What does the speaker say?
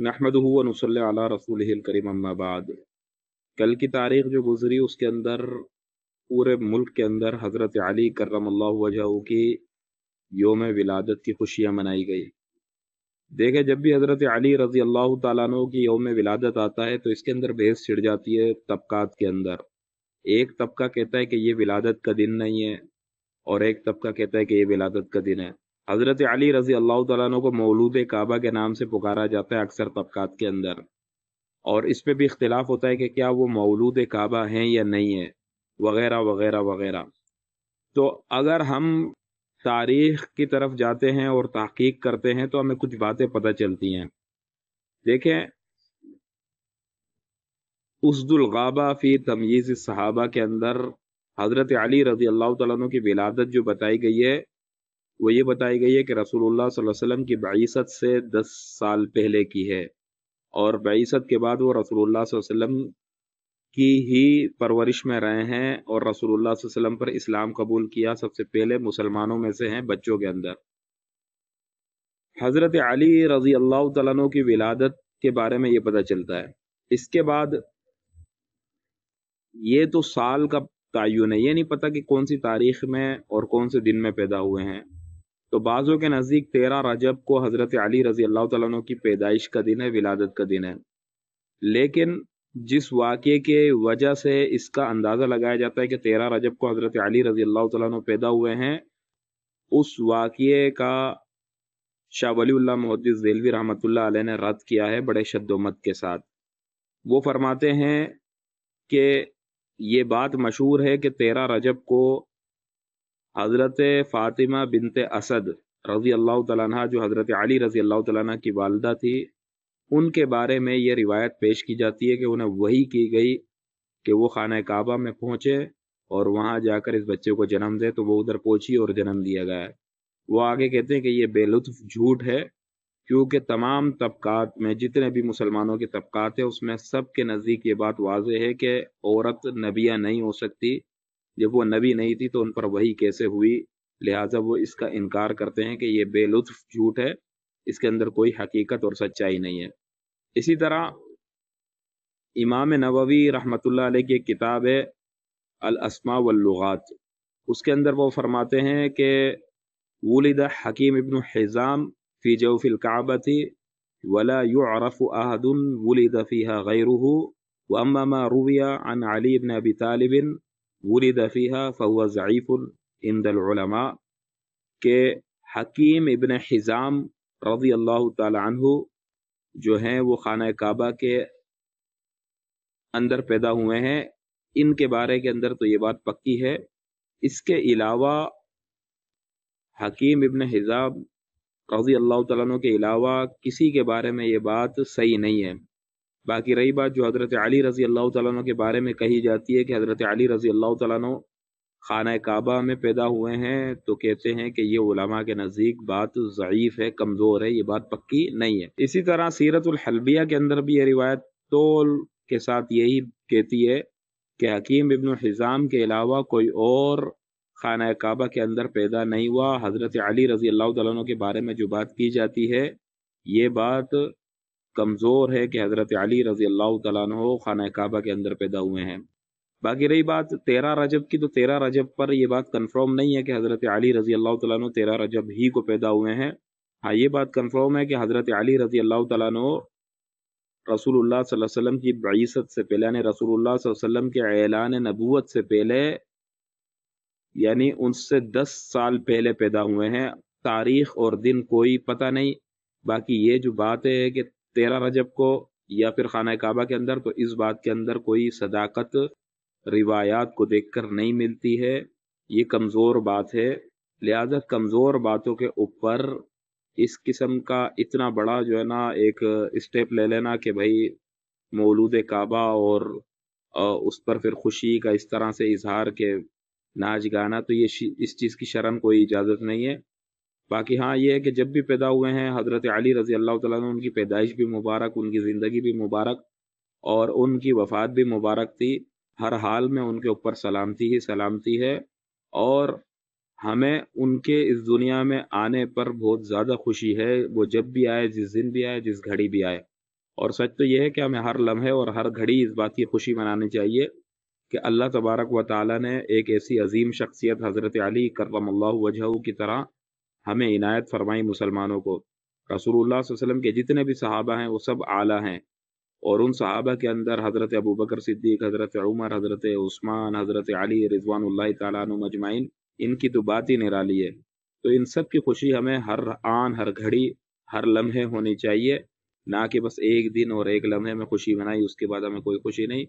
नहमदुहु व नुसल्ली अला रसूलिहिल करीम अम्मा बाद। कल की तारीख जो गुजरी उसके अंदर पूरे मुल्क के अंदर हज़रत अली करमल्लाहु वजहहू की योम विलादत की खुशियाँ मनाई गई। देखे, जब भी हज़रत अली रज़ी अल्लाह ताला अन्हु की योम विलादत आता है तो इसके अंदर बहस छिड़ जाती है तबकात के अंदर। एक तबका कहता है कि ये विलादत का दिन नहीं है और एक तबका कहता है कि ये विलादत का दिन है। हज़रत अली रज़ी अल्लाह ताला अन्हु को मौलूद काबा के नाम से पुकारा जाता है अक्सर तबकात के अंदर, और इस पे भी इख्तिलाफ होता है कि क्या वो मौलूद काबा हैं या नहीं है, वगैरह वगैरह वगैरह। तो अगर हम तारीख की तरफ जाते हैं और तहकीक करते हैं तो हमें कुछ बातें पता चलती हैं। देखें, उसदुल गाबा फ़ी तमयीज़ सहाबा के अंदर हज़रत अली रज़ी अल्लाह तआला अन्हु की विलादत जो बताई गई है वो ये बताई गई है कि रसूलुल्लाह सल्लल्लाहु अलैहि वसल्लम की बईसत से 10 साल पहले की है, और बईसत के बाद वो रसूलुल्लाह सल्लल्लाहु अलैहि वसल्लम की ही परवरिश में रहे हैं और रसूलुल्लाह सल्लल्लाहु अलैहि वसल्लम पर इस्लाम कबूल किया सबसे पहले मुसलमानों में से हैं बच्चों के अंदर। हज़रत अली रज़ी अल्लाह तआला अन्हु की विलादत के बारे में ये पता चलता है। इसके बाद ये तो साल का तयन है, ये नहीं पता कि कौन सी तारीख में और कौन से दिन में पैदा हुए हैं। तो बाज़ों के नज़दीक 13 रजब को हज़रत अली रज़ी अल्लाह तआला अन्हु की पैदाइश का दिन है, विलादत का दिन है। लेकिन जिस वाक़े के वजह से इसका अंदाज़ा लगाया जाता है कि 13 रजब को हज़रत अली रज़ी अल्लाह तआला अन्हु पैदा हुए हैं, उस वाक़े का शाह वलीउल्लाह मुहद्दिस देलवी रहमतुल्लाह अलैह ने रद्द किया है बड़े शद्दोमत के साथ। वो फरमाते हैं कि ये बात मशहूर है कि 13 रजब को हज़रत फ़ातिमा बिनते असद रज़ी अल्लाह तआला अन्हा, जो हज़रत अली रज़ी अल्लाह तआला अन्हा की वालिदा थी, उनके बारे में ये रिवायत पेश की जाती है कि उन्हें वही की गई कि वो खाना काबा में पहुँचे और वहाँ जाकर इस बच्चे को जन्म दे, तो वो उधर पहुँची और जन्म दिया गया है। वो आगे कहते हैं कि ये बेलुत्फ़ झूठ है, क्योंकि तमाम तबकात में जितने भी मुसलमानों के तबकात है उसमें सब के नज़दीक ये बात वाज़ेह है कि औरत नबिया नहीं हो सकती। जब वो नबी नहीं थी तो उन पर वही कैसे हुई, लिहाजा वो इसका इनकार करते हैं कि ये बेलुत्फ़ झूठ है, इसके अंदर कोई हकीकत और सच्चाई नहीं है। इसी तरह इमाम नववी रहमतुल्लाह अलैह की एक किताब है अल अस्मा वल लुगात, उसके अंदर वो फरमाते हैं कि वुलिद हकीम इब्न हिज़ाम फ़ी जौफ़िल काबती वला युअरफ़ु अहदुन वुलिद फ़ीहा गैरुहु व अम्मा मा रुविया अन अली इब्न अबी तालिब वुलिद फ़ीहा फ़हुव ज़ईफ़ुन इंदल उलमा, के हकीम इब्न हिज़ाम रज़ी अल्लाह तआला अन्हु जो हैं वो खाना काबा के अंदर पैदा हुए हैं। इनके बारे के अंदर तो ये बात पक्की है। इसके अलावा हकीम इब्न हिज़ाम रज़ी अल्लाह तआला अन्हु के अलावा किसी के बारे में ये बात सही नहीं है। बाकी रही बात जो हज़रत अली रज़ी अल्लाह तआला अन्हु के बारे में कही जाती है कि हज़रत अली रज़ी अल्लाह तआला अन्हु खाना काबा में पैदा हुए हैं, तो कहते हैं कि ये उलमा के नज़दीक बात ज़ईफ़ है, कमज़ोर है, ये बात पक्की नहीं है। इसी तरह सीरतुल हल्बिया के अंदर भी ये रिवायत तौल के साथ यही कहती है कि हकीम इब्न हिज़ाम के अलावा कोई और खाना काबा के अंदर पैदा नहीं हुआ। हज़रत अली रज़ी अल्लाह तआला अन्हु के बारे में जो बात की जाती है ये बात कमज़ोर है कि हज़रत अली रज़ी अल्लाह तआला अन्हु खाना काबा के अंदर पैदा हुए हैं। बाकी रही बात 13 रजब की, तो 13 रजब पर यह बात कंफर्म नहीं है कि हज़रत अली रज़ी अल्लाह तआला अन्हु 13 रजब ही को पैदा हुए हैं। हाँ, ये बात कंफर्म है कि हज़रत अली रज़ी अल्लाह तआला अन्हु रसूलुल्लाह सल्लल्लाहु अलैहि वसल्लम की बईसत से पहले, यानी रसूलुल्लाह सल्लल्लाहु अलैहि वसल्लम के ऐलान नबूवत से पहले, यानी उनसे 10 साल पहले पैदा हुए हैं। तारीख और दिन कोई पता नहीं। बाकी ये जो बात है कि 13 रजब को या फिर खाना काबा के अंदर, तो इस बात के अंदर कोई सदाकत रिवायात को देखकर नहीं मिलती है, ये कमज़ोर बात है। लिहाजा कमज़ोर बातों के ऊपर इस किस्म का इतना बड़ा जो है ना एक स्टेप ले लेना कि भाई मौलूद काबा और उस पर फिर खुशी का इस तरह से इजहार के नाच गाना, तो ये इस चीज़ की शरन कोई इजाज़त नहीं है। बाकी हाँ ये है कि जब भी पैदा हुए हैं हज़रत अली रज़ी अल्लाह तआला अन्हु, उनकी पैदाइश भी मुबारक, उनकी ज़िंदगी भी मुबारक और उनकी वफ़ात भी मुबारक थी। हर हाल में उनके ऊपर सलामती ही सलामती है, और हमें उनके इस दुनिया में आने पर बहुत ज़्यादा खुशी है। वो जब भी आए, जिस दिन भी आए, जिस घड़ी भी आए। اور سچ تو یہ ہے کہ ہمیں ہر لمحے اور ہر گھڑی اس بات کی خوشی منانی چاہیے کہ اللہ تبارک و تعالیٰ نے ایک ایسی عظیم شخصیت حضرت علی کرم اللہ وجہہ کی طرح ہمیں عنایت فرمائی مسلمانوں کو۔ رسول اللہ صلی اللہ علیہ وسلم کے جتنے بھی صحابہ ہیں وہ سب اعلیٰ ہیں، اور ان صحابہ کے اندر حضرت ابو بکر صدیق، حضرت عمر، حضرت عثمان، حضرت علی رضوان اللہ تعالیٰ عنہ مجمعین، ان کی تو بات ہی نرالی ہے۔ تو ان سب کی خوشی ہمیں ہر آن، ہر گھڑی، ہر لمحے ہونی چاہیے، نہ کہ بس ایک دن اور ایک لمحے میں خوشی منائی اس کے بعد ہمیں کوئی خوشی نہیں۔